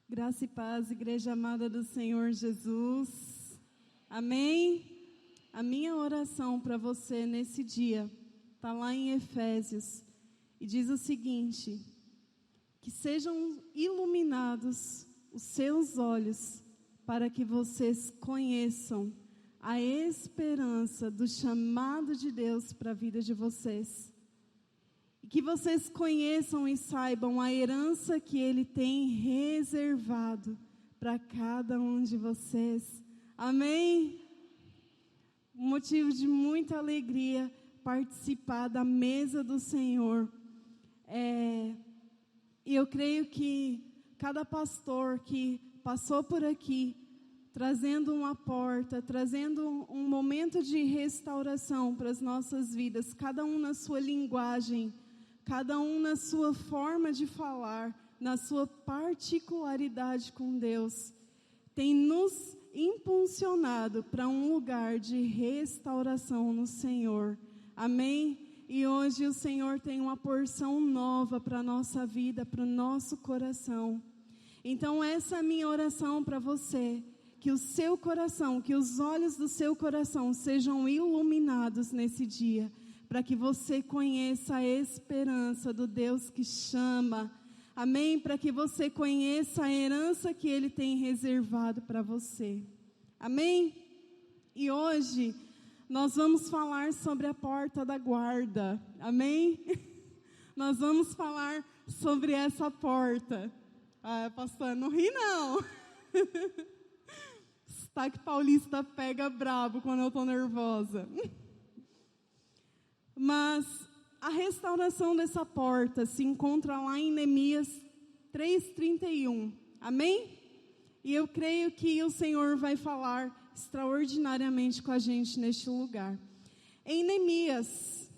Graça e paz, igreja amada do Senhor Jesus. Amém? A minha oração para você nesse dia está lá em Efésios e diz o seguinte: que sejam iluminados os seus olhos para que vocês conheçam a esperança do chamado de Deus para a vida de vocês. E que vocês conheçam e saibam a herança que Ele tem reservado para cada um de vocês. Amém? Motivo de muita alegria participar da mesa do Senhor. E eu creio que cada pastor que passou por aqui, trazendo uma porta, trazendo um momento de restauração para as nossas vidas, cada um na sua linguagem, cada um na sua forma de falar, na sua particularidade com Deus, tem nos impulsionado para um lugar de restauração no Senhor. Amém? E hoje o Senhor tem uma porção nova para a nossa vida, para o nosso coração. Então essa é a minha oração para você, que o seu coração, que os olhos do seu coração sejam iluminados nesse dia, para que você conheça a esperança do Deus que chama. Amém? Para que você conheça a herança que Ele tem reservado para você. Amém? E hoje nós vamos falar sobre a porta da guarda. Amém? Nós vamos falar sobre essa porta. Ah, pastor, não ri não. Sotaque paulista pega brabo quando eu estou nervosa. Mas a restauração dessa porta se encontra lá em Neemias 3:31. Amém? E eu creio que o Senhor vai falar extraordinariamente com a gente neste lugar. Em Neemias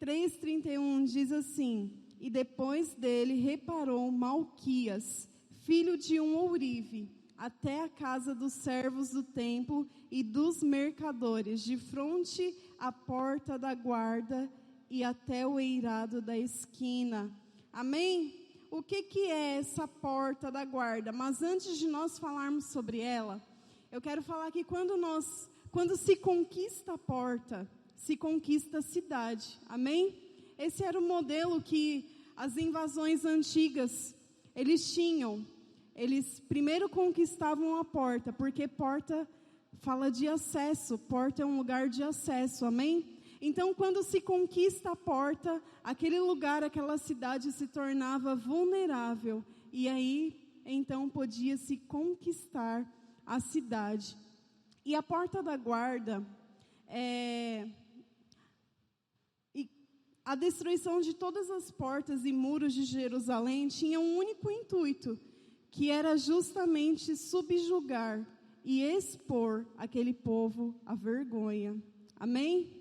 3:31 diz assim: e depois dele reparou Malquias, filho de um ourive, até a casa dos servos do templo e dos mercadores, de fronte à porta da guarda e até o eirado da esquina. Amém? O que é essa porta da guarda? Mas antes de nós falarmos sobre ela, eu quero falar que quando se conquista a porta, se conquista a cidade. Amém? Esse era o modelo que as invasões antigas, eles tinham. Eles primeiro conquistavam a porta, porque porta fala de acesso, porta é um lugar de acesso, amém? Então, quando se conquista a porta, aquele lugar, aquela cidade se tornava vulnerável, e aí, então, podia-se conquistar a cidade. E a porta da guarda, a destruição de todas as portas e muros de Jerusalém tinha um único intuito, que era justamente subjugar e expor aquele povo à vergonha. Amém?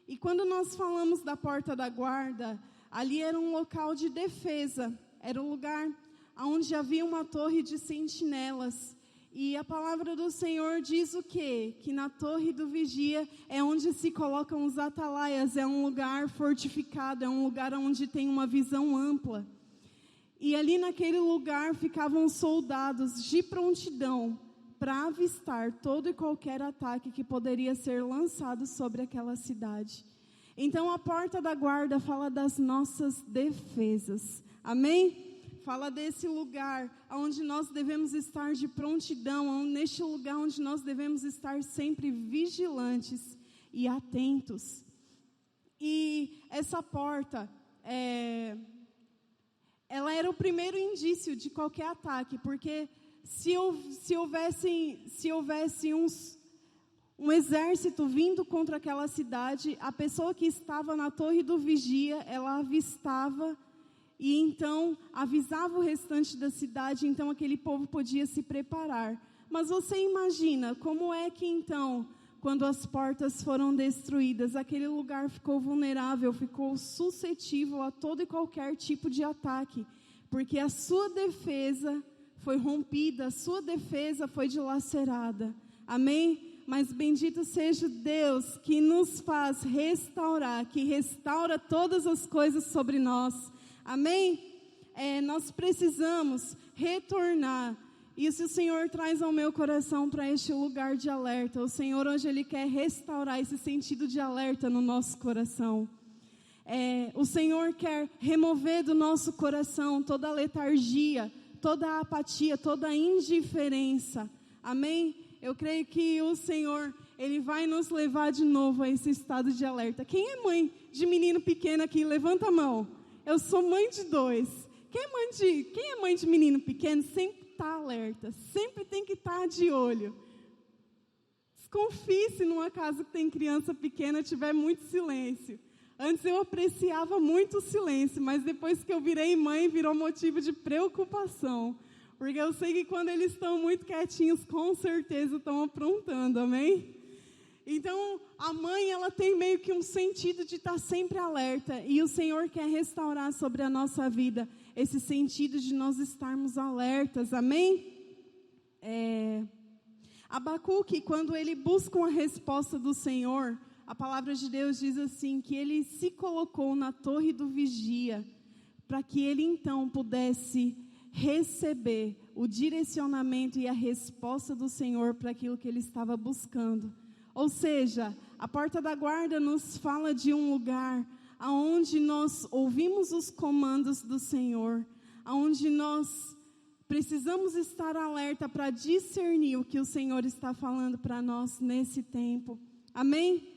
E quando nós falamos da porta da guarda, ali era um local de defesa, era um lugar onde havia uma torre de sentinelas. E a palavra do Senhor diz o quê? Que na torre do vigia é onde se colocam os atalaias, é um lugar fortificado, é um lugar onde tem uma visão ampla. E ali naquele lugar ficavam soldados de prontidão para avistar todo e qualquer ataque que poderia ser lançado sobre aquela cidade. Então a porta da guarda fala das nossas defesas. Amém? Fala desse lugar onde nós devemos estar de prontidão, neste lugar onde nós devemos estar sempre vigilantes e atentos. E essa porta ela era o primeiro indício de qualquer ataque, porque se houvesse um exército vindo contra aquela cidade, a pessoa que estava na torre do vigia, ela avistava e então avisava o restante da cidade, então aquele povo podia se preparar. Mas você imagina como é que então, quando as portas foram destruídas, aquele lugar ficou vulnerável, ficou suscetível a todo e qualquer tipo de ataque, porque a sua defesa foi rompida, a sua defesa foi dilacerada. Amém? Mas bendito seja Deus que nos faz restaurar, que restaura todas as coisas sobre nós. Amém? Nós precisamos retornar Isso o Senhor traz ao meu coração para este lugar de alerta. O Senhor hoje Ele quer restaurar esse sentido de alerta no nosso coração. O Senhor quer remover do nosso coração toda a letargia, toda a apatia, toda a indiferença. Amém? Eu creio que o Senhor, Ele vai nos levar de novo a esse estado de alerta. Quem é mãe de menino pequeno aqui? Levanta a mão. Eu sou mãe de 2. Quem é mãe de menino pequeno sempre está alerta, sempre tem que estar de olho. Desconfie se numa casa que tem criança pequena tiver muito silêncio. Antes eu apreciava muito o silêncio, mas depois que eu virei mãe, virou motivo de preocupação. Porque eu sei que quando eles estão muito quietinhos, com certeza estão aprontando, amém? Então, a mãe, ela tem meio que um sentido de estar sempre alerta. E o Senhor quer restaurar sobre a nossa vida esse sentido de nós estarmos alertas, amém? Abacuque, quando ele busca uma resposta do Senhor, a palavra de Deus diz assim, que ele se colocou na torre do vigia, para que ele então pudesse receber o direcionamento e a resposta do Senhor para aquilo que ele estava buscando. Ou seja, a porta da guarda nos fala de um lugar aonde nós ouvimos os comandos do Senhor, aonde nós precisamos estar alerta para discernir o que o Senhor está falando para nós nesse tempo. Amém?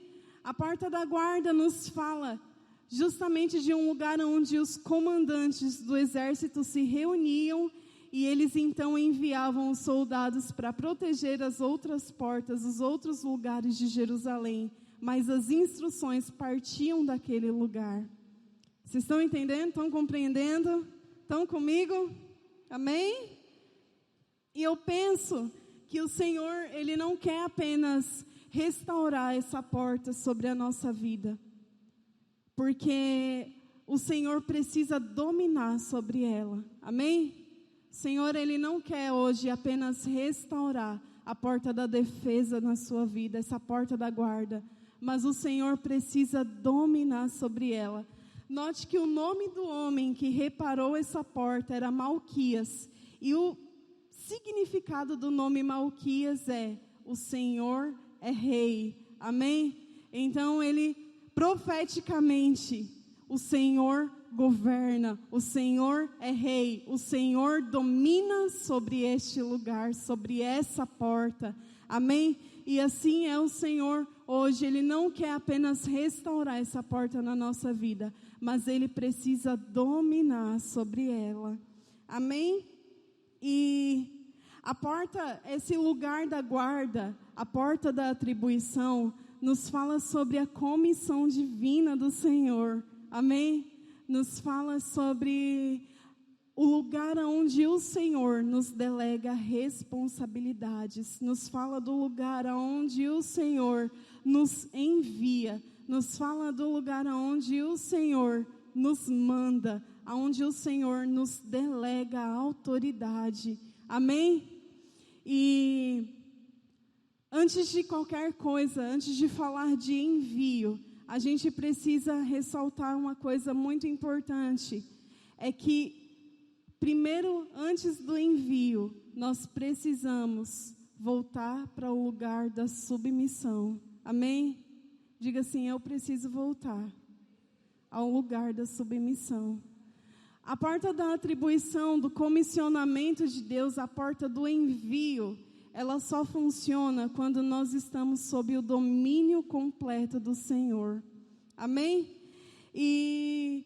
A porta da guarda nos fala justamente de um lugar onde os comandantes do exército se reuniam e eles então enviavam os soldados para proteger as outras portas, os outros lugares de Jerusalém. Mas as instruções partiam daquele lugar. Vocês estão entendendo? Estão compreendendo? Estão comigo? Amém? E eu penso que o Senhor, Ele não quer apenas restaurar essa porta sobre a nossa vida, porque o Senhor precisa dominar sobre ela. Amém? O Senhor, Ele não quer hoje apenas restaurar a porta da defesa na sua vida, essa porta da guarda, mas o Senhor precisa dominar sobre ela. Note que o nome do homem que reparou essa porta era Malquias, e o significado do nome Malquias é: o Senhor é rei. Amém? Então ele profeticamente, o Senhor governa, o Senhor é rei, o Senhor domina sobre este lugar, sobre essa porta. Amém? E assim é o Senhor hoje. Ele não quer apenas restaurar essa porta na nossa vida, mas Ele precisa dominar sobre ela. Amém? E a porta, esse lugar da guarda, a porta da atribuição, nos fala sobre a comissão divina do Senhor. Amém? Nos fala sobre o lugar onde o Senhor nos delega responsabilidades. Nos fala do lugar onde o Senhor nos envia. Nos fala do lugar onde o Senhor nos manda, onde o Senhor nos delega a autoridade. Amém? E antes de qualquer coisa, antes de falar de envio, a gente precisa ressaltar uma coisa muito importante. É que, primeiro, antes do envio, nós precisamos voltar para o lugar da submissão. Amém? Diga assim: eu preciso voltar ao lugar da submissão. A porta da atribuição, do comissionamento de Deus, a porta do envio, ela só funciona quando nós estamos sob o domínio completo do Senhor. Amém? E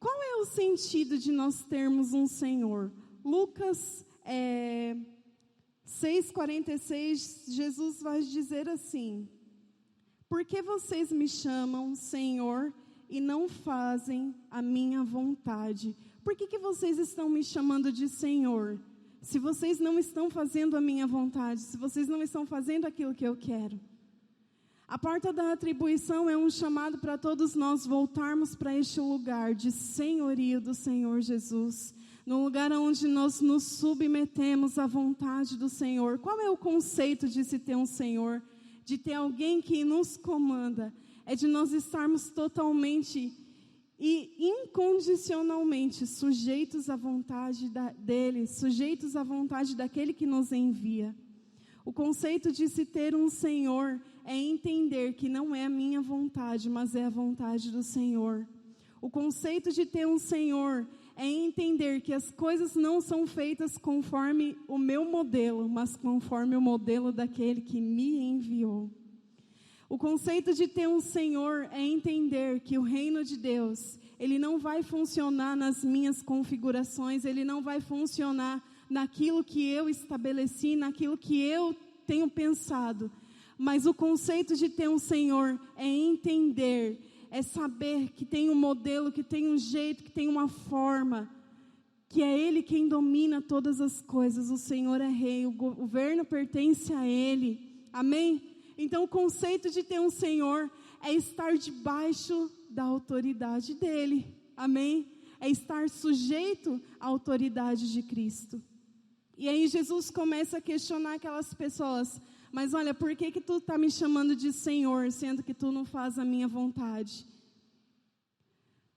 qual é o sentido de nós termos um Senhor? Lucas 6,46, Jesus vai dizer assim: por que vocês me chamam Senhor e não fazem a minha vontade? Por que vocês estão me chamando de Senhor, se vocês não estão fazendo a minha vontade, se vocês não estão fazendo aquilo que eu quero? A porta da atribuição é um chamado para todos nós voltarmos para este lugar de senhorio do Senhor Jesus, no lugar onde nós nos submetemos à vontade do Senhor. Qual é o conceito de se ter um Senhor? De ter alguém que nos comanda. É de nós estarmos totalmente e incondicionalmente sujeitos à vontade dele, sujeitos à vontade daquele que nos envia. O conceito de se ter um Senhor é entender que não é a minha vontade, mas é a vontade do Senhor. O conceito de ter um Senhor é entender que as coisas não são feitas conforme o meu modelo, mas conforme o modelo daquele que me enviou. O conceito de ter um Senhor é entender que o reino de Deus, ele não vai funcionar nas minhas configurações, ele não vai funcionar naquilo que eu estabeleci, naquilo que eu tenho pensado. Mas o conceito de ter um Senhor é entender, é saber que tem um modelo, que tem um jeito, que tem uma forma, que é Ele quem domina todas as coisas. O Senhor é rei, o governo pertence a Ele. Amém? Então, o conceito de ter um Senhor é estar debaixo da autoridade dEle. Amém? É estar sujeito à autoridade de Cristo. E aí Jesus começa a questionar aquelas pessoas. Mas olha, por que tu está me chamando de Senhor, sendo que tu não faz a minha vontade?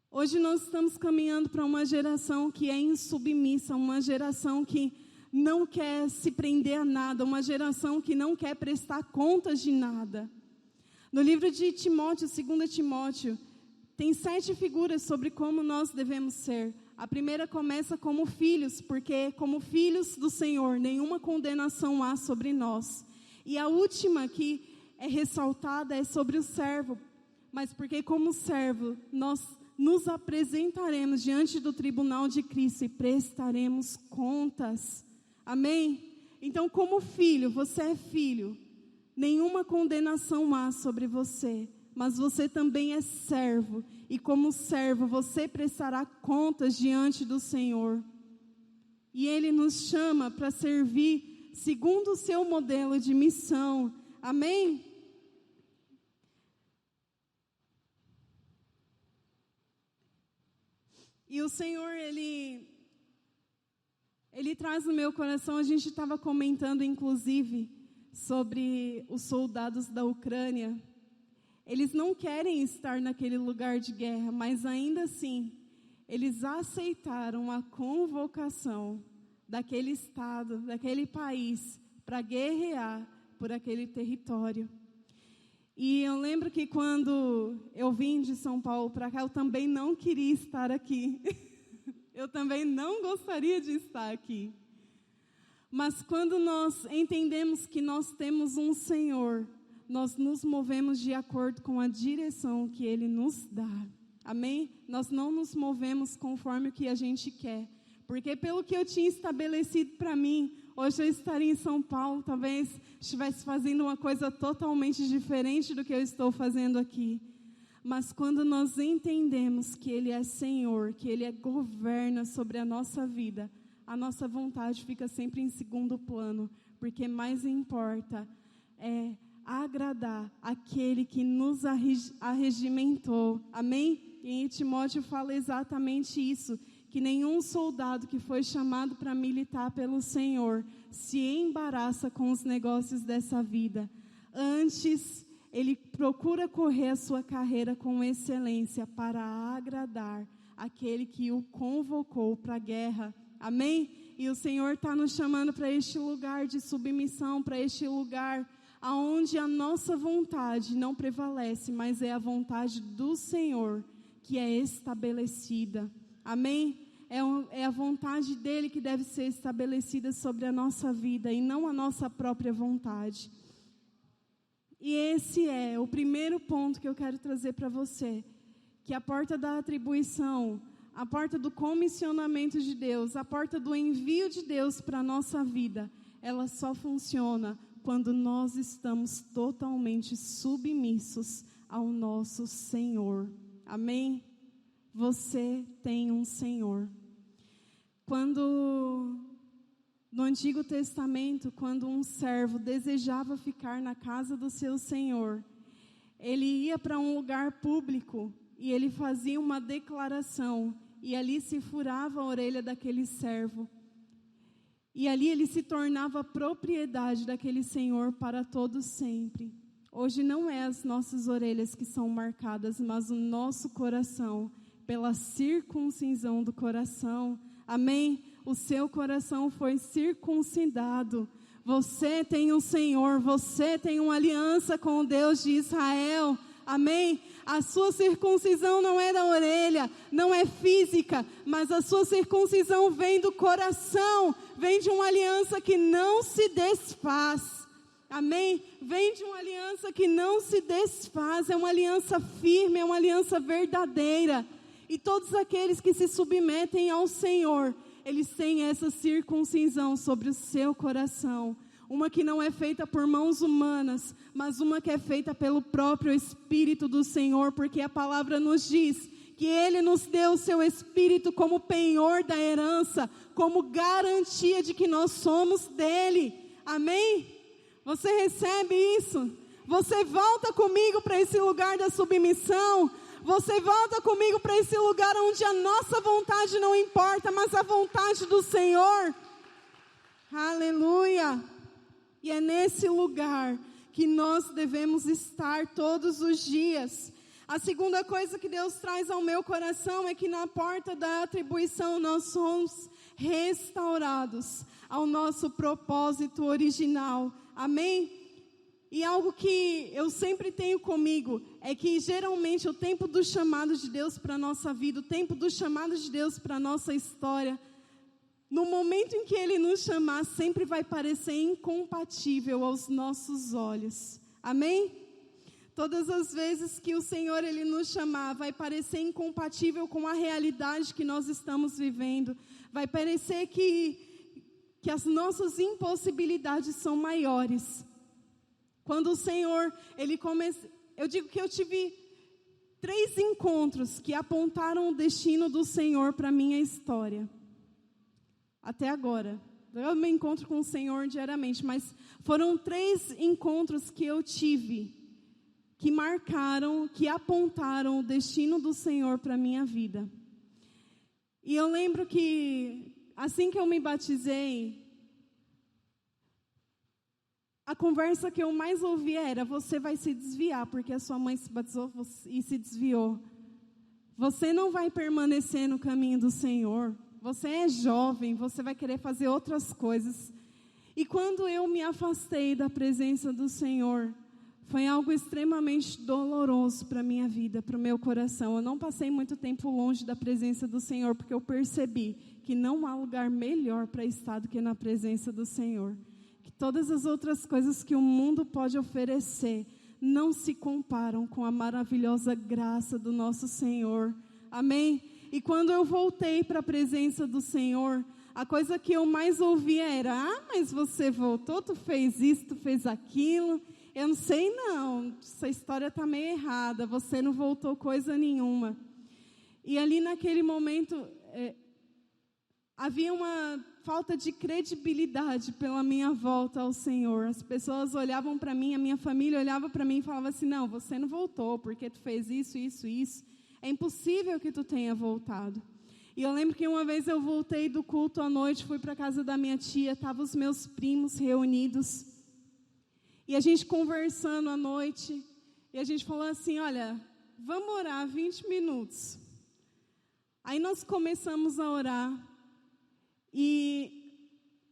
Hoje nós estamos caminhando para uma geração que é insubmissa, uma geração que não quer se prender a nada, uma geração que não quer prestar contas de nada. No livro de Timóteo, 2 Timóteo, tem 7 figuras sobre como nós devemos ser. A primeira começa como filhos, porque como filhos do Senhor, nenhuma condenação há sobre nós. E a última que é ressaltada é sobre o servo, mas porque como servo nós nos apresentaremos diante do tribunal de Cristo e prestaremos contas. Amém? Então, como filho, você é filho, nenhuma condenação há sobre você, mas você também é servo, e como servo você prestará contas diante do Senhor. E Ele nos chama para servir segundo o seu modelo de missão. Amém? E o Senhor, Ele traz no meu coração, a gente estava comentando inclusive sobre os soldados da Ucrânia. Eles não querem estar naquele lugar de guerra, mas ainda assim, eles aceitaram a convocação daquele estado, daquele país, para guerrear por aquele território. E eu lembro que quando eu vim de São Paulo para cá, eu também não queria estar aqui. Eu também não gostaria de estar aqui. Mas quando nós entendemos que nós temos um Senhor, nós nos movemos de acordo com a direção que Ele nos dá. Amém? Nós não nos movemos conforme o que a gente quer. Porque pelo que eu tinha estabelecido para mim, hoje eu estaria em São Paulo, talvez estivesse fazendo uma coisa totalmente diferente do que eu estou fazendo aqui. Mas quando nós entendemos que Ele é Senhor, que Ele governa sobre a nossa vida, a nossa vontade fica sempre em segundo plano, porque mais importa é agradar aquele que nos arregimentou. Amém? E em Timóteo fala exatamente isso, que nenhum soldado que foi chamado para militar pelo Senhor se embaraça com os negócios dessa vida. Antes, ele procura correr a sua carreira com excelência para agradar aquele que o convocou para a guerra. Amém? E o Senhor está nos chamando para este lugar de submissão, para este lugar onde a nossa vontade não prevalece, mas é a vontade do Senhor que é estabelecida. Amém? É a vontade dEle que deve ser estabelecida sobre a nossa vida e não a nossa própria vontade. E esse é o primeiro ponto que eu quero trazer para você, que a porta da atribuição, a porta do comissionamento de Deus, a porta do envio de Deus para a nossa vida, ela só funciona quando nós estamos totalmente submissos ao nosso Senhor. Amém? Você tem um Senhor. No Antigo Testamento, quando um servo desejava ficar na casa do seu senhor, ele ia para um lugar público e ele fazia uma declaração, e ali se furava a orelha daquele servo. E ali ele se tornava propriedade daquele senhor para todo sempre. Hoje não é as nossas orelhas que são marcadas, mas o nosso coração pela circuncisão do coração. Amém? O seu coração foi circuncidado. Você tem um Senhor, você tem uma aliança com o Deus de Israel. Amém? A sua circuncisão não é da orelha, não é física, mas a sua circuncisão vem do coração, vem de uma aliança que não se desfaz. Amém? Vem de uma aliança que não se desfaz, é uma aliança firme, é uma aliança verdadeira. E todos aqueles que se submetem ao Senhor, eles têm essa circuncisão sobre o seu coração. Uma que não é feita por mãos humanas, mas uma que é feita pelo próprio Espírito do Senhor, porque a palavra nos diz que Ele nos deu o seu Espírito como penhor da herança, como garantia de que nós somos dEle. Amém? Você recebe isso? Você volta comigo para esse lugar da submissão? Você volta comigo para esse lugar onde a nossa vontade não importa, mas a vontade do Senhor? Aleluia! E é nesse lugar que nós devemos estar todos os dias. A segunda coisa que Deus traz ao meu coração é que na porta da atribuição nós somos restaurados ao nosso propósito original. Amém? E algo que eu sempre tenho comigo é que geralmente o tempo do chamado de Deus para a nossa vida, o tempo do chamado de Deus para a nossa história, no momento em que Ele nos chamar, sempre vai parecer incompatível aos nossos olhos. Amém? Todas as vezes que o Senhor Ele nos chamar, vai parecer incompatível com a realidade que nós estamos vivendo. Vai parecer que as nossas impossibilidades são maiores. Quando o Senhor, Ele começa... Eu digo que eu tive 3 encontros que apontaram o destino do Senhor para a minha história. Até agora. Eu me encontro com o Senhor diariamente, mas foram 3 encontros que eu tive, que marcaram, que apontaram o destino do Senhor para a minha vida. E eu lembro que, assim que eu me batizei, a conversa que eu mais ouvia era: você vai se desviar, porque a sua mãe se batizou e se desviou. Você não vai permanecer no caminho do Senhor. Você é jovem, você vai querer fazer outras coisas. E quando eu me afastei da presença do Senhor, foi algo extremamente doloroso para a minha vida, para o meu coração. Eu não passei muito tempo longe da presença do Senhor, porque eu percebi que não há lugar melhor para estar do que na presença do Senhor. Que todas as outras coisas que o mundo pode oferecer não se comparam com a maravilhosa graça do nosso Senhor. Amém? E quando eu voltei para a presença do Senhor, a coisa que eu mais ouvia era: mas você voltou, tu fez isso, tu fez aquilo. Eu não sei não, essa história está meio errada, você não voltou coisa nenhuma. E ali naquele momento, havia uma falta de credibilidade pela minha volta ao Senhor. As pessoas olhavam para mim, a minha família olhava para mim e falava assim: não, você não voltou, porque tu fez isso, isso, isso. É impossível que tu tenha voltado. E eu lembro que uma vez eu voltei do culto à noite, fui para a casa da minha tia, estavam os meus primos reunidos. E a gente conversando à noite, e a gente falou assim: olha, vamos orar 20 minutos. Aí nós começamos a orar, e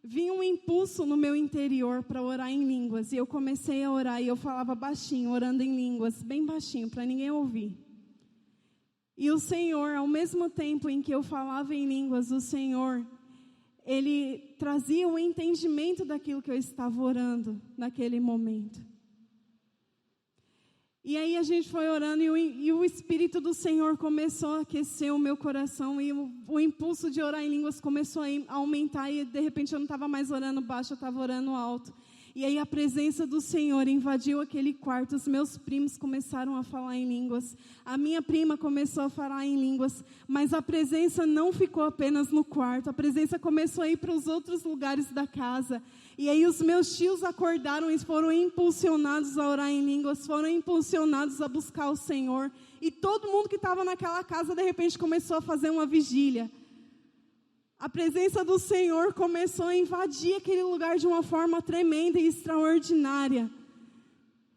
vinha um impulso no meu interior para orar em línguas. E eu comecei a orar, e eu falava baixinho, orando em línguas, bem baixinho, para ninguém ouvir. E o Senhor, ao mesmo tempo em que eu falava em línguas, o Senhor, Ele trazia o entendimento daquilo que eu estava orando naquele momento. E aí a gente foi orando e o Espírito do Senhor começou a aquecer o meu coração. E o impulso de orar em línguas começou a aumentar. E de repente eu não estava mais orando baixo, eu estava orando alto. E aí a presença do Senhor invadiu aquele quarto. Os meus primos começaram a falar em línguas. A minha prima começou a falar em línguas. Mas a presença não ficou apenas no quarto. A presença começou a ir para os outros lugares da casa. E aí os meus tios acordaram e foram impulsionados a orar em línguas. Foram impulsionados a buscar o Senhor. E todo mundo que estava naquela casa, de repente, começou a fazer uma vigília. A presença do Senhor começou a invadir aquele lugar de uma forma tremenda e extraordinária.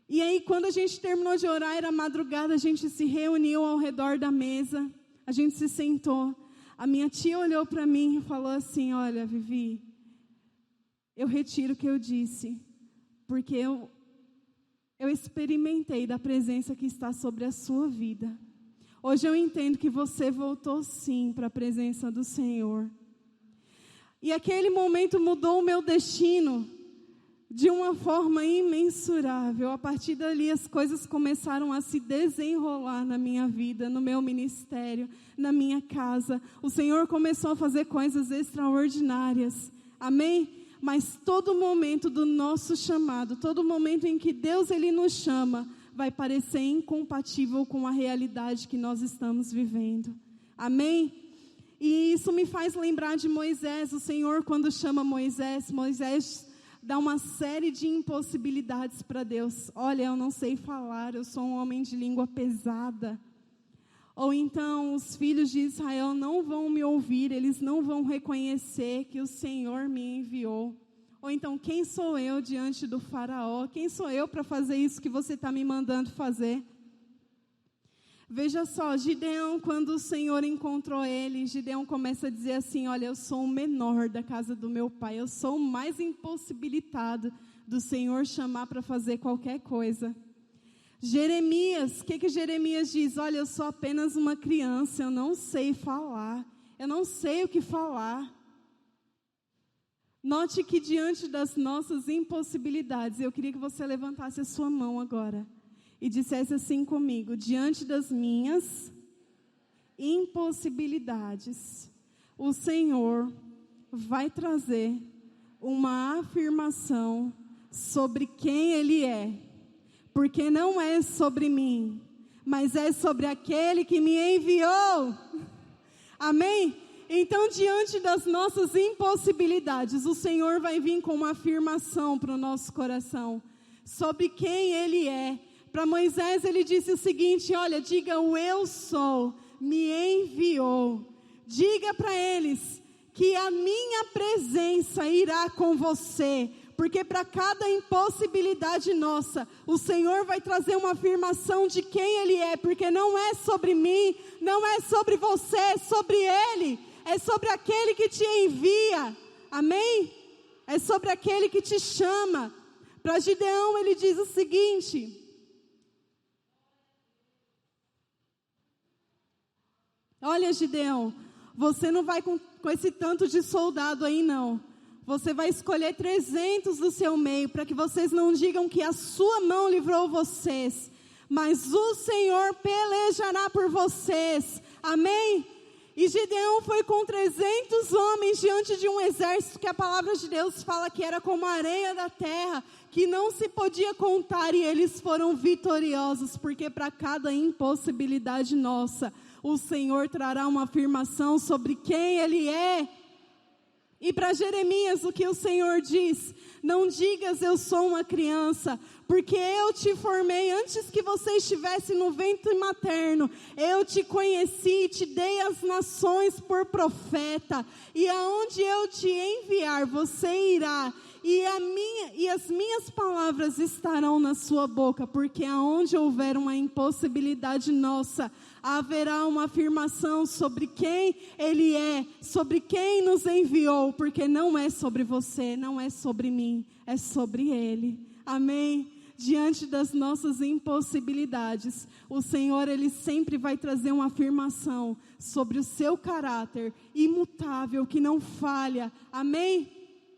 E aí, quando a gente terminou de orar, era madrugada, a gente se reuniu ao redor da mesa. a gente se sentou. A minha tia olhou para mim e falou assim: olha, Vivi, eu retiro o que eu disse, porque eu experimentei da presença que está sobre a sua vida. Hoje eu entendo que você voltou sim para a presença do Senhor. E aquele momento mudou o meu destino de uma forma imensurável. A partir dali as coisas começaram a se desenrolar na minha vida, no meu ministério, na minha casa. O Senhor começou a fazer coisas extraordinárias. Amém? Mas todo momento do nosso chamado, todo momento em que Deus Ele nos chama, vai parecer incompatível com a realidade que nós estamos vivendo. Amém? E isso me faz lembrar de Moisés. O Senhor, quando chama Moisés, Moisés dá uma série de impossibilidades para Deus. Olha, eu não sei falar, eu sou um homem de língua pesada. Ou então, os filhos de Israel não vão me ouvir, eles não vão reconhecer que o Senhor me enviou. Ou então, quem sou eu diante do faraó? Quem sou eu para fazer isso que você está me mandando fazer? Veja só, Gideão, quando o Senhor encontrou ele, Gideão começa a dizer assim: olha, eu sou o menor da casa do meu pai, eu sou o mais impossibilitado do Senhor chamar para fazer qualquer coisa. Jeremias, o que Jeremias diz? Olha, eu sou apenas uma criança, eu não sei falar, eu não sei o que falar. Note que diante das nossas impossibilidades, eu queria que você levantasse a sua mão agora e dissesse assim comigo: diante das minhas impossibilidades, o Senhor vai trazer uma afirmação sobre quem Ele é, porque não é sobre mim, mas é sobre aquele que me enviou. Amém? Então, diante das nossas impossibilidades, o Senhor vai vir com uma afirmação para o nosso coração sobre quem Ele é. Para Moisés, Ele disse o seguinte: olha, diga o eu sou, me enviou. Diga para eles que a minha presença irá com você, porque para cada impossibilidade nossa, o Senhor vai trazer uma afirmação de quem Ele é, porque não é sobre mim, não é sobre você, é sobre Ele. É sobre aquele que te envia, amém? É sobre aquele que te chama. Para Gideão ele diz o seguinte: olha, Gideão, você não vai com esse tanto de soldado aí não. Você vai escolher 300 do seu meio, para que vocês não digam que a sua mão livrou vocês, mas o Senhor pelejará por vocês, amém? E Gideão foi com 300 homens diante de um exército que a palavra de Deus fala que era como a areia da terra, que não se podia contar, e eles foram vitoriosos, porque para cada impossibilidade nossa, o Senhor trará uma afirmação sobre quem Ele é. E para Jeremias, o que o Senhor diz? Não digas eu sou uma criança, porque eu te formei antes que você estivesse no ventre materno. Eu te conheci e te dei as nações por profeta. E aonde eu te enviar, você irá. E as minhas palavras estarão na sua boca, porque aonde houver uma impossibilidade nossa, haverá uma afirmação sobre quem Ele é, sobre quem nos enviou, porque não é sobre você, não é sobre mim, é sobre Ele. Amém? Diante das nossas impossibilidades, o Senhor, Ele sempre vai trazer uma afirmação sobre o seu caráter imutável, que não falha. Amém?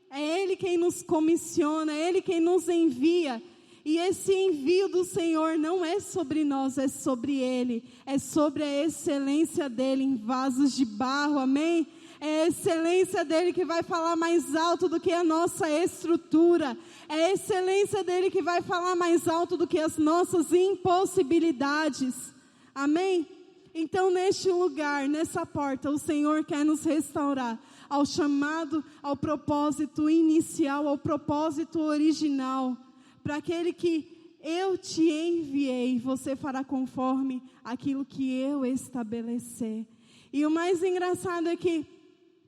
É Ele quem nos comissiona, é Ele quem nos envia. E esse envio do Senhor não é sobre nós, é sobre Ele. É sobre a excelência dEle em vasos de barro, amém? É a excelência dEle que vai falar mais alto do que a nossa estrutura. É a excelência dEle que vai falar mais alto do que as nossas impossibilidades. Amém? Então, neste lugar, nessa porta, o Senhor quer nos restaurar ao chamado, ao propósito inicial, ao propósito original. Para aquele que eu te enviei, você fará conforme aquilo que eu estabelecer. E o mais engraçado é que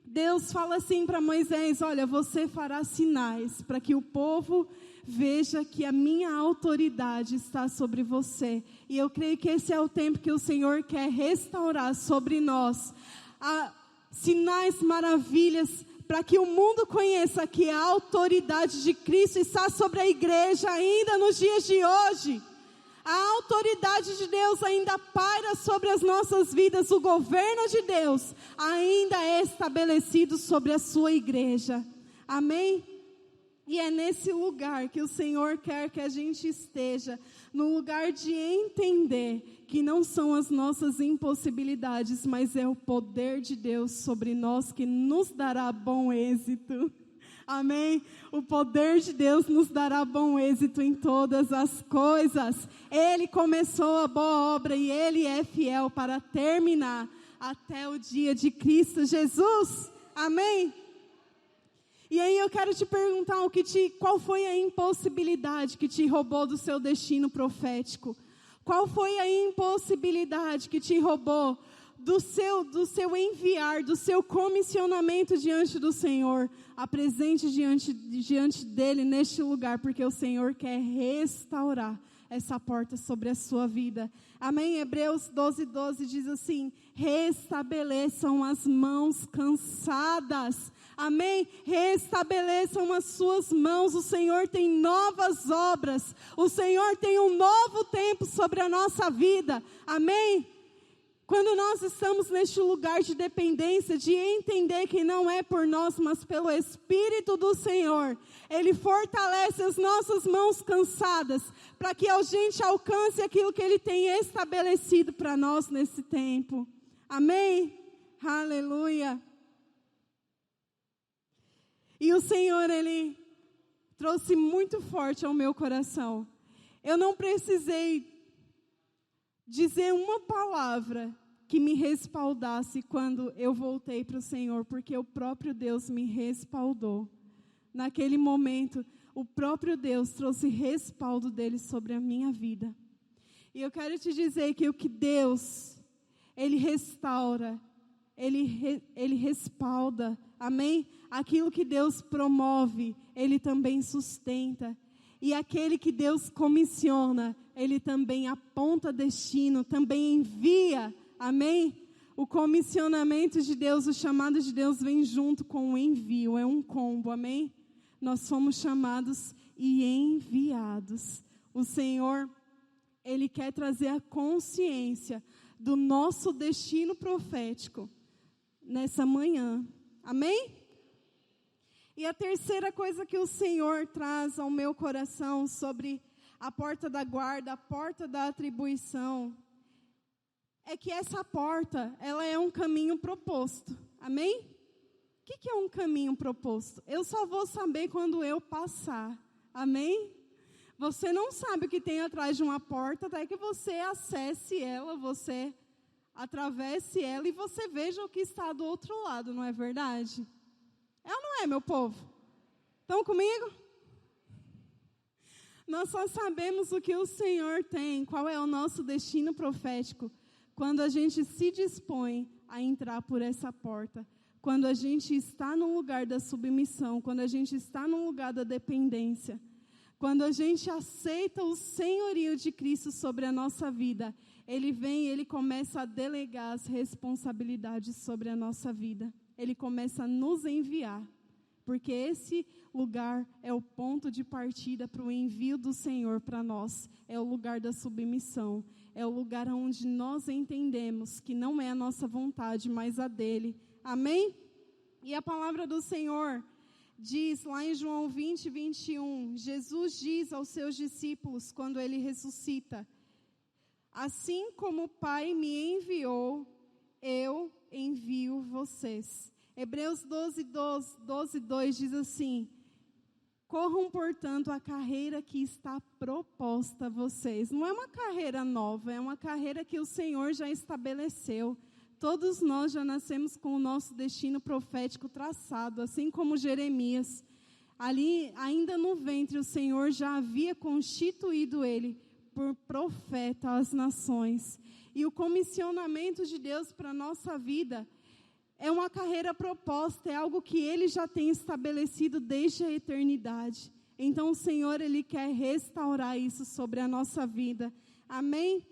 Deus fala assim para Moisés: olha, você fará sinais para que o povo veja que a minha autoridade está sobre você. E eu creio que esse é o tempo que o Senhor quer restaurar sobre nós. Sinais, maravilhas, para que o mundo conheça que a autoridade de Cristo está sobre a igreja ainda nos dias de hoje. A autoridade de Deus ainda paira sobre as nossas vidas. O governo de Deus ainda é estabelecido sobre a sua igreja. Amém? E é nesse lugar que o Senhor quer que a gente esteja, no lugar de entender que não são as nossas impossibilidades, mas é o poder de Deus sobre nós que nos dará bom êxito. Amém? O poder de Deus nos dará bom êxito em todas as coisas. Ele começou a boa obra e Ele é fiel para terminar até o dia de Cristo Jesus. Amém? E aí eu quero te perguntar qual foi a impossibilidade que te roubou do seu destino profético? Qual foi a impossibilidade que te roubou do seu enviar, do seu comissionamento diante do Senhor? Apresente diante dele neste lugar, porque o Senhor quer restaurar essa porta sobre a sua vida. Amém? Hebreus 12:12 diz assim: restabeleçam as mãos cansadas. Amém? Restabeleçam as suas mãos. O Senhor tem novas obras. O Senhor tem um novo tempo sobre a nossa vida. Amém? Quando nós estamos neste lugar de dependência, de entender que não é por nós, mas pelo Espírito do Senhor, Ele fortalece as nossas mãos cansadas, para que a gente alcance aquilo que Ele tem estabelecido para nós nesse tempo. Amém? Aleluia! E o Senhor, Ele trouxe muito forte ao meu coração. Eu não precisei dizer uma palavra que me respaldasse quando eu voltei para o Senhor, porque o próprio Deus me respaldou. Naquele momento, o próprio Deus trouxe respaldo dele sobre a minha vida. E eu quero te dizer que o que Deus, Ele restaura, Ele respalda, amém? Aquilo que Deus promove, Ele também sustenta. E aquele que Deus comissiona, Ele também aponta destino, também envia, amém? O comissionamento de Deus, o chamado de Deus vem junto com o envio, é um combo, amém? Nós somos chamados e enviados. O Senhor, Ele quer trazer a consciência do nosso destino profético nessa manhã, amém? E a terceira coisa que o Senhor traz ao meu coração sobre a porta da guarda, a porta da atribuição, é que essa porta, ela é um caminho proposto, amém? O que é um caminho proposto? Eu só vou saber quando eu passar, amém? Você não sabe o que tem atrás de uma porta até que você acesse ela, você atravesse ela e você veja o que está do outro lado, não é verdade? É ou não é, meu povo? Estão comigo? Nós só sabemos o que o Senhor tem, qual é o nosso destino profético, quando a gente se dispõe a entrar por essa porta, quando a gente está no lugar da submissão, quando a gente está no lugar da dependência, quando a gente aceita o senhorio de Cristo sobre a nossa vida, Ele vem e Ele começa a delegar as responsabilidades sobre a nossa vida. Ele começa a nos enviar, porque esse lugar é o ponto de partida para o envio do Senhor para nós. É o lugar da submissão, é o lugar onde nós entendemos que não é a nossa vontade, mas a dEle. Amém? E a palavra do Senhor diz lá em João 20:21, Jesus diz aos seus discípulos quando Ele ressuscita: assim como o Pai me enviou, eu envio vocês. Hebreus 12:2 diz assim: corram, portanto, a carreira que está proposta a vocês. Não é uma carreira nova, é uma carreira que o Senhor já estabeleceu. Todos nós já nascemos com o nosso destino profético traçado, assim como Jeremias. Ali, ainda no ventre, o Senhor já havia constituído ele por profeta às nações. E o comissionamento de Deus para a nossa vida é uma carreira proposta, é algo que Ele já tem estabelecido desde a eternidade. Então o Senhor, Ele quer restaurar isso sobre a nossa vida. Amém?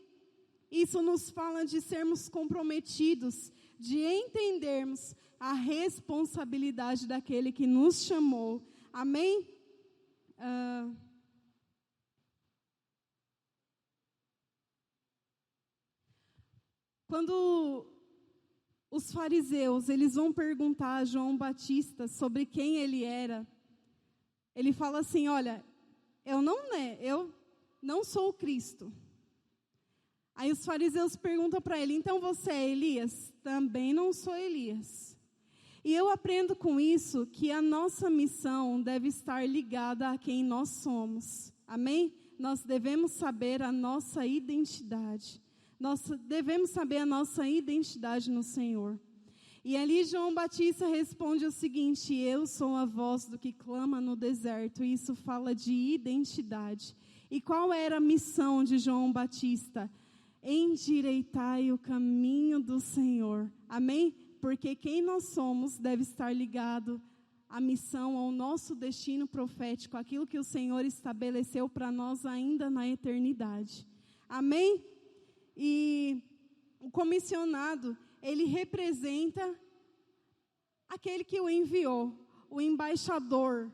Isso nos fala de sermos comprometidos, de entendermos a responsabilidade daquele que nos chamou. Amém? Quando os fariseus, eles vão perguntar a João Batista sobre quem ele era, ele fala assim, olha, eu não sou o Cristo. Aí os fariseus perguntam para ele, então você é Elias? Também não sou Elias. E eu aprendo com isso que a nossa missão deve estar ligada a quem nós somos. Amém? Nós devemos saber a nossa identidade. Nós devemos saber a nossa identidade no Senhor. E ali João Batista responde o seguinte, eu sou a voz do que clama no deserto. E isso fala de identidade. E qual era a missão de João Batista? Endireitai o caminho do Senhor. Amém? Porque quem nós somos deve estar ligado à missão, ao nosso destino profético, aquilo que o Senhor estabeleceu para nós ainda na eternidade. Amém? E o comissionado, ele representa aquele que o enviou, o embaixador.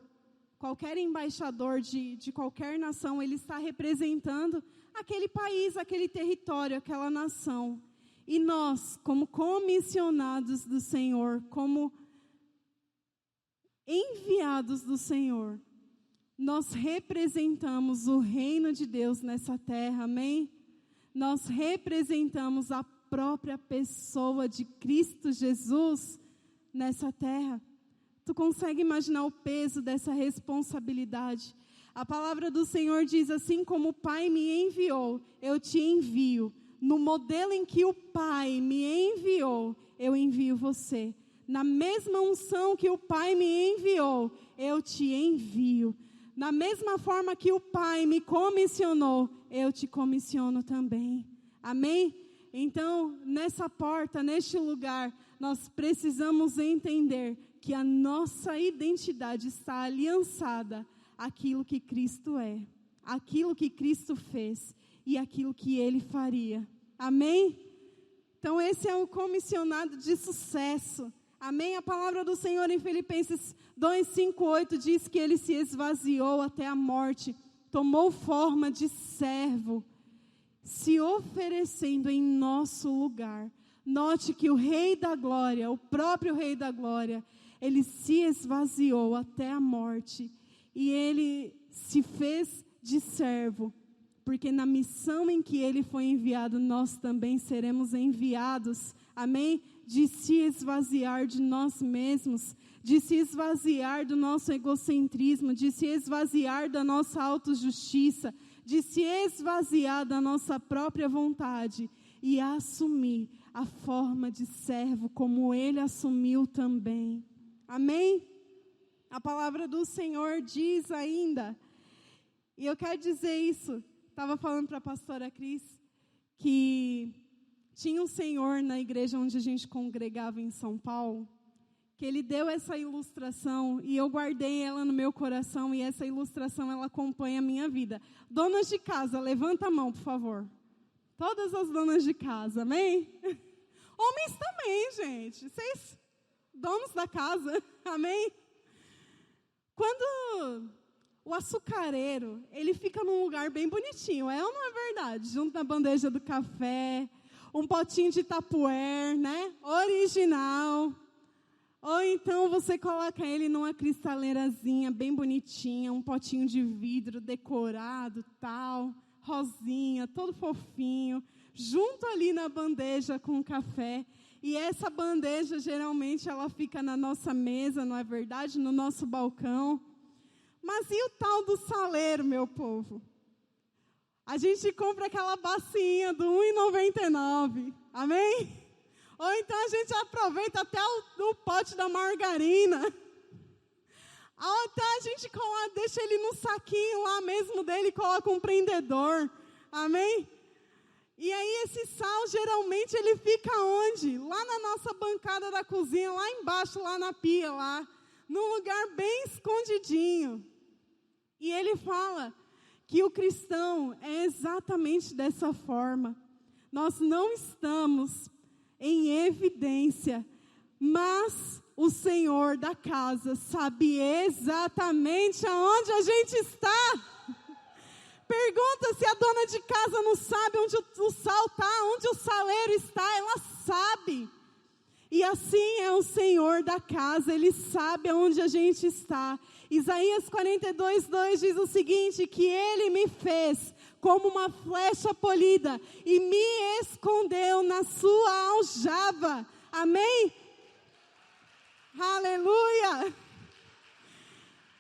Qualquer embaixador de qualquer nação, ele está representando aquele país, aquele território, aquela nação. E nós, como comissionados do Senhor, como enviados do Senhor, nós representamos o reino de Deus nessa terra, amém? Nós representamos a própria pessoa de Cristo Jesus nessa terra. Tu consegue imaginar o peso dessa responsabilidade? A palavra do Senhor diz, assim como o Pai me enviou, eu te envio. No modelo em que o Pai me enviou, eu envio você. Na mesma unção que o Pai me enviou, eu te envio. Na mesma forma que o Pai me comissionou, eu te comissiono também. Amém? Então, nessa porta, neste lugar, nós precisamos entender que a nossa identidade está aliançada àquilo que Cristo é, àquilo que Cristo fez e aquilo que Ele faria. Amém? Então esse é o comissionado de sucesso. Amém? A palavra do Senhor em Filipenses 2:5-8 diz que Ele se esvaziou até a morte, tomou forma de servo, se oferecendo em nosso lugar. Note que o Rei da Glória, o próprio Rei da Glória, Ele se esvaziou até a morte e Ele se fez de servo. Porque na missão em que Ele foi enviado, nós também seremos enviados, amém? De se esvaziar de nós mesmos, de se esvaziar do nosso egocentrismo, de se esvaziar da nossa autojustiça, de se esvaziar da nossa própria vontade e assumir a forma de servo como Ele assumiu também. Amém? A palavra do Senhor diz ainda, e eu quero dizer isso. Estava falando para a pastora Cris que tinha um senhor na igreja onde a gente congregava em São Paulo, que ele deu essa ilustração e eu guardei ela no meu coração e essa ilustração ela acompanha a minha vida. Donas de casa, levanta a mão, por favor. Todas as donas de casa, amém? Homens também, gente. Vocês, donos da casa, amém? Quando o açucareiro, ele fica num lugar bem bonitinho, é ou não é verdade? Junto na bandeja do café, um potinho de tapuer, né? Original. Ou então você coloca ele numa cristaleirazinha bem bonitinha, um potinho de vidro decorado, tal, rosinha, todo fofinho, junto ali na bandeja com o café. E essa bandeja, geralmente, ela fica na nossa mesa, não é verdade? No nosso balcão. Mas e o tal do saleiro, meu povo? A gente compra aquela bacinha do R$1,99, amém? Ou então a gente aproveita até o pote da margarina. Ou até a gente deixa ele no saquinho lá mesmo dele e coloca um prendedor, amém? E aí esse sal, geralmente, ele fica onde? Lá na nossa bancada da cozinha, lá embaixo, lá na pia, lá. Num lugar bem escondidinho. E ele fala que o cristão é exatamente dessa forma. Nós não estamos em evidência, mas o Senhor da casa sabe exatamente aonde a gente está. Pergunta se a dona de casa não sabe onde o sal está, onde o saleiro está, ela sabe. E assim é o Senhor da casa, Ele sabe aonde a gente está. Isaías 42:2 diz o seguinte, que Ele me fez como uma flecha polida e me escondeu na sua aljava. Amém? Aleluia!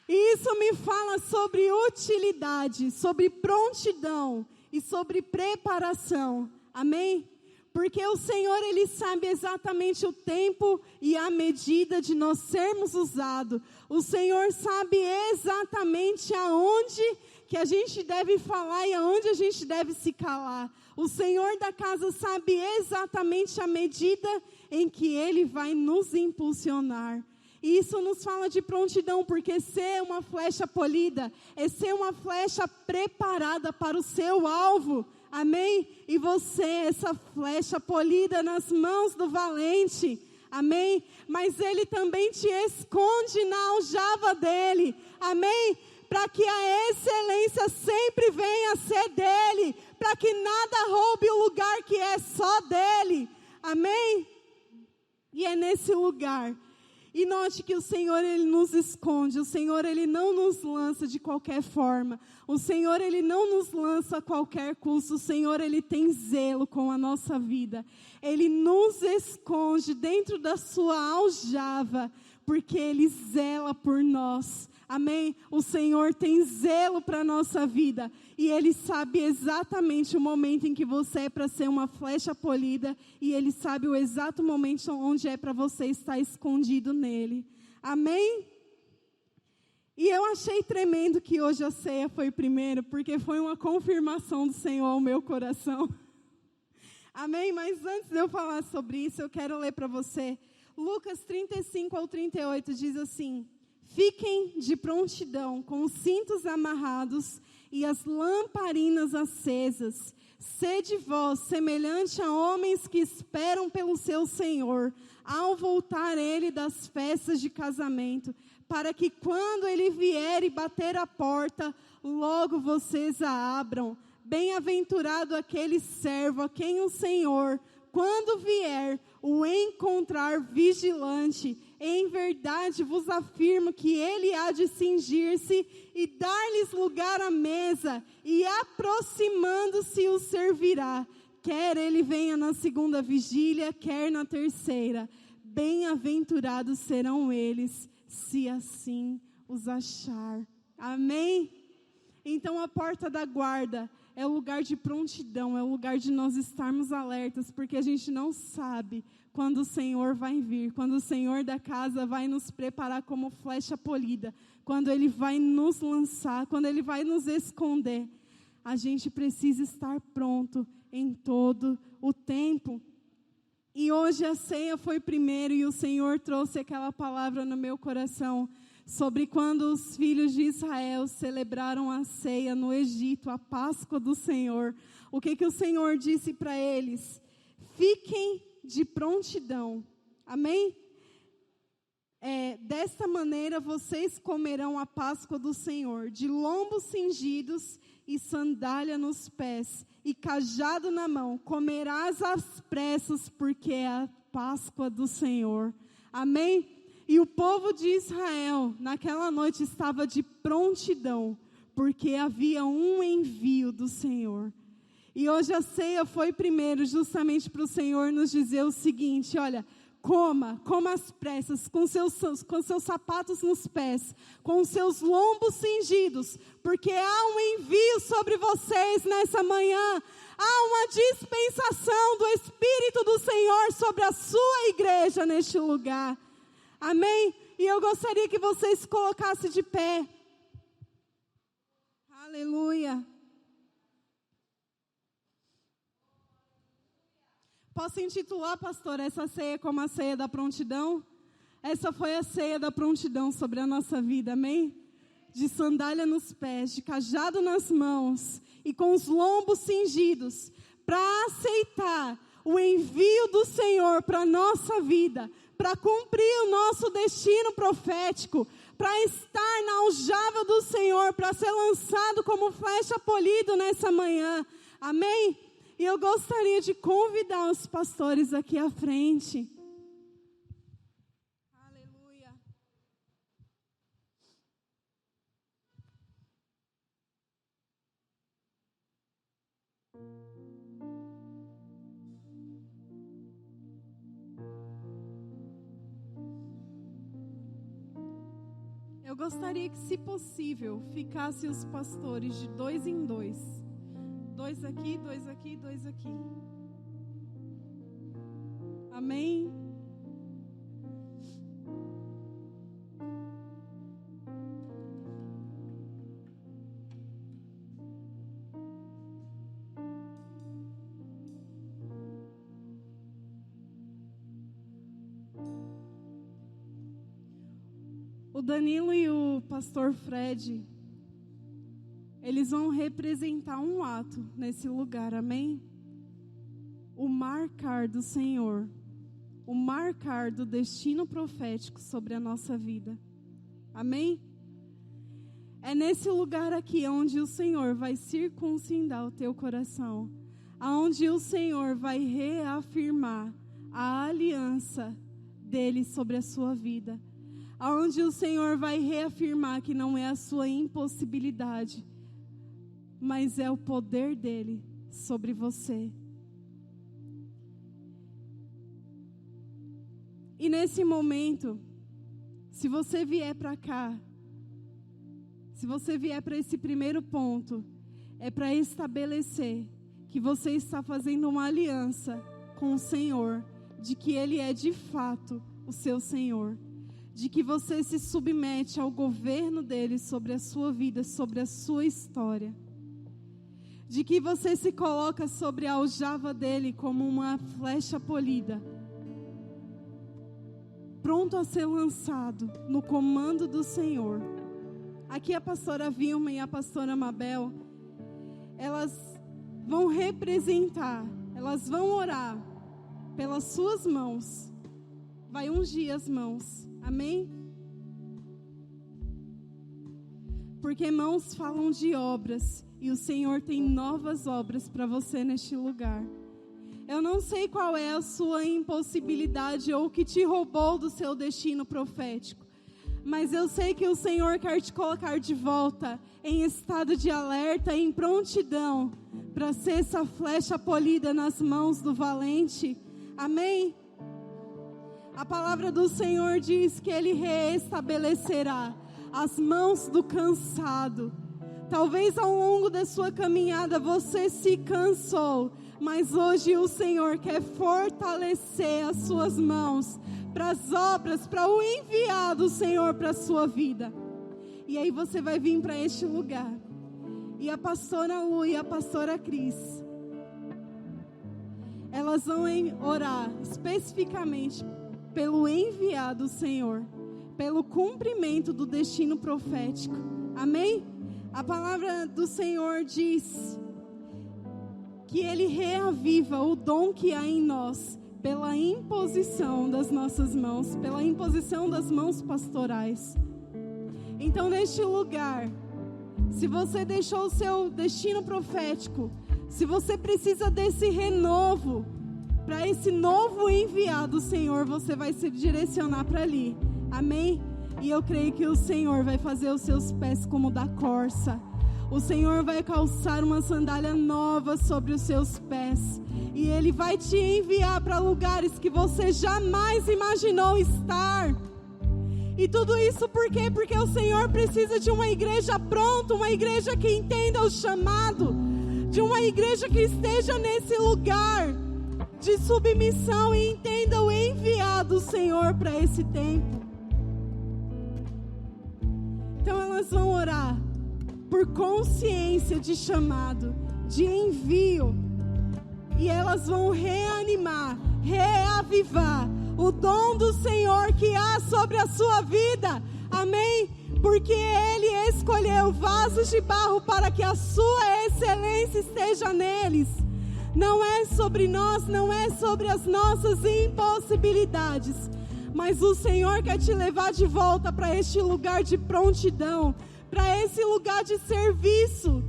E isso me fala sobre utilidade, sobre prontidão e sobre preparação. Amém? Porque o Senhor, Ele sabe exatamente o tempo e a medida de nós sermos usados. O Senhor sabe exatamente aonde que a gente deve falar e aonde a gente deve se calar. O Senhor da casa sabe exatamente a medida em que Ele vai nos impulsionar. E isso nos fala de prontidão, porque ser uma flecha polida é ser uma flecha preparada para o seu alvo. Amém? E você, essa flecha polida nas mãos do valente. Amém? Mas Ele também te esconde na aljava dEle. Amém? Para que a excelência sempre venha a ser dEle. Para que nada roube o lugar que é só dEle. Amém? E é nesse lugar. E note que o Senhor, Ele nos esconde. O Senhor, Ele não nos lança de qualquer forma. O Senhor, Ele não nos lança a qualquer custo. O Senhor, Ele tem zelo com a nossa vida. Ele nos esconde dentro da sua aljava, porque Ele zela por nós. Amém? O Senhor tem zelo para a nossa vida. E Ele sabe exatamente o momento em que você é para ser uma flecha polida. E Ele sabe o exato momento onde é para você estar escondido nele. Amém? E eu achei tremendo que hoje a ceia foi primeiro, porque foi uma confirmação do Senhor ao meu coração. Amém? Mas antes de eu falar sobre isso, eu quero ler para você. Lucas 35-38 diz assim: fiquem de prontidão, com os cintos amarrados e as lamparinas acesas. Sede vós semelhante a homens que esperam pelo seu Senhor, ao voltar Ele das festas de casamento, para que quando Ele vier e bater a porta, logo vocês a abram. Bem-aventurado aquele servo a quem o Senhor, quando vier, o encontrar vigilante. Em verdade vos afirmo que Ele há de cingir-se e dar-lhes lugar à mesa, e aproximando-se o servirá. Quer Ele venha na segunda vigília, quer na terceira. Bem-aventurados serão eles, se assim os achar. Amém? Então a porta da guarda é o lugar de prontidão, é o lugar de nós estarmos alertas, porque a gente não sabe quando o Senhor vai vir, quando o Senhor da casa vai nos preparar como flecha polida, quando Ele vai nos lançar, quando Ele vai nos esconder. A gente precisa estar pronto em todo o tempo. E hoje a ceia foi primeiro e o Senhor trouxe aquela palavra no meu coração sobre quando os filhos de Israel celebraram a ceia no Egito, a Páscoa do Senhor. O que o Senhor disse para eles? Fiquem de prontidão. Amém? Desta maneira vocês comerão a Páscoa do Senhor, de lombos cingidos e sandália nos pés, e cajado na mão. Comerás às pressas, porque é a Páscoa do Senhor. Amém? E o povo de Israel, naquela noite, estava de prontidão, porque havia um envio do Senhor. E hoje a ceia foi primeiro, justamente para o Senhor nos dizer o seguinte: olha, coma às pressas, com seus sapatos nos pés, com seus lombos cingidos, porque há um envio sobre vocês nessa manhã. Há uma dispensação do Espírito do Senhor sobre a sua igreja neste lugar. Amém? E eu gostaria que vocês se colocassem de pé. Aleluia. Posso intitular, pastor, essa ceia como a ceia da prontidão? Essa foi a ceia da prontidão sobre a nossa vida, amém? De sandália nos pés, de cajado nas mãos e com os lombos cingidos, para aceitar o envio do Senhor para a nossa vida, para cumprir o nosso destino profético, para estar na aljava do Senhor, para ser lançado como flecha polido nessa manhã, amém? E eu gostaria de convidar os pastores aqui à frente. Aleluia. Eu gostaria que, se possível, ficassem os pastores de 2 em 2. 2 aqui, 2 aqui, 2 aqui. Amém? O Danilo e o pastor Fred, eles vão representar um ato nesse lugar, amém? O marcar do Senhor, o marcar do destino profético sobre a nossa vida, amém? É nesse lugar aqui onde o Senhor vai circuncidar o teu coração, aonde o Senhor vai reafirmar a aliança dele sobre a sua vida, aonde o Senhor vai reafirmar que não é a sua impossibilidade, mas é o poder dele sobre você. E nesse momento, se você vier para cá, se você vier para esse primeiro ponto, é para estabelecer que você está fazendo uma aliança com o Senhor, de que Ele é de fato o seu Senhor, de que você se submete ao governo dele sobre a sua vida, sobre a sua história, de que você se coloca sobre a aljava dele como uma flecha polida, pronto a ser lançado no comando do Senhor. Aqui a pastora Vilma e a pastora Mabel, elas vão representar, elas vão orar pelas suas mãos, vai ungir as mãos, amém? Porque mãos falam de obras, e o Senhor tem novas obras para você neste lugar. Eu não sei qual é a sua impossibilidade ou o que te roubou do seu destino profético, mas eu sei que o Senhor quer te colocar de volta em estado de alerta, em prontidão, para ser essa flecha polida nas mãos do valente, amém? A palavra do Senhor diz que Ele reestabelecerá as mãos do cansado. Talvez ao longo da sua caminhada você se cansou, mas hoje o Senhor quer fortalecer as suas mãos para as obras, para o enviar do Senhor para a sua vida. E aí você vai vir para este lugar. E a pastora Lu e a pastora Cris, elas vão orar especificamente pelo enviar do Senhor, pelo cumprimento do destino profético. Amém? A palavra do Senhor diz que Ele reaviva o dom que há em nós pela imposição das nossas mãos, pela imposição das mãos pastorais. Então, neste lugar, se você deixou o seu destino profético, se você precisa desse renovo, para esse novo enviado do Senhor, você vai se direcionar para ali, amém? E eu creio que o Senhor vai fazer os seus pés como da corça. O Senhor vai calçar uma sandália nova sobre os seus pés. E Ele vai te enviar para lugares que você jamais imaginou estar. E tudo isso por quê? Porque o Senhor precisa de uma igreja pronta, uma igreja que entenda o chamado, de uma igreja que esteja nesse lugar de submissão e entenda o enviado do Senhor para esse tempo. Então elas vão orar por consciência de chamado, de envio, e elas vão reanimar, reavivar o dom do Senhor que há sobre a sua vida. Amém? Porque Ele escolheu vasos de barro para que a sua excelência esteja neles. Não é sobre nós, não é sobre as nossas impossibilidades, mas o Senhor quer te levar de volta para este lugar de prontidão, para esse lugar de serviço,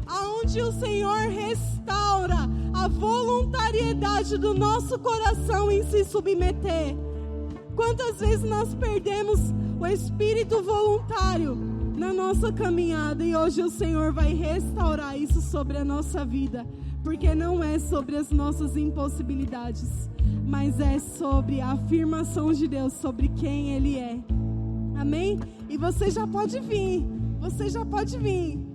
aonde o Senhor restaura a voluntariedade do nosso coração em se submeter. Quantas vezes nós perdemos o espírito voluntário na nossa caminhada, e hoje o Senhor vai restaurar isso sobre a nossa vida, porque não é sobre as nossas impossibilidades, mas é sobre a afirmação de Deus sobre quem Ele é. Amém? E você já pode vir, você já pode vir.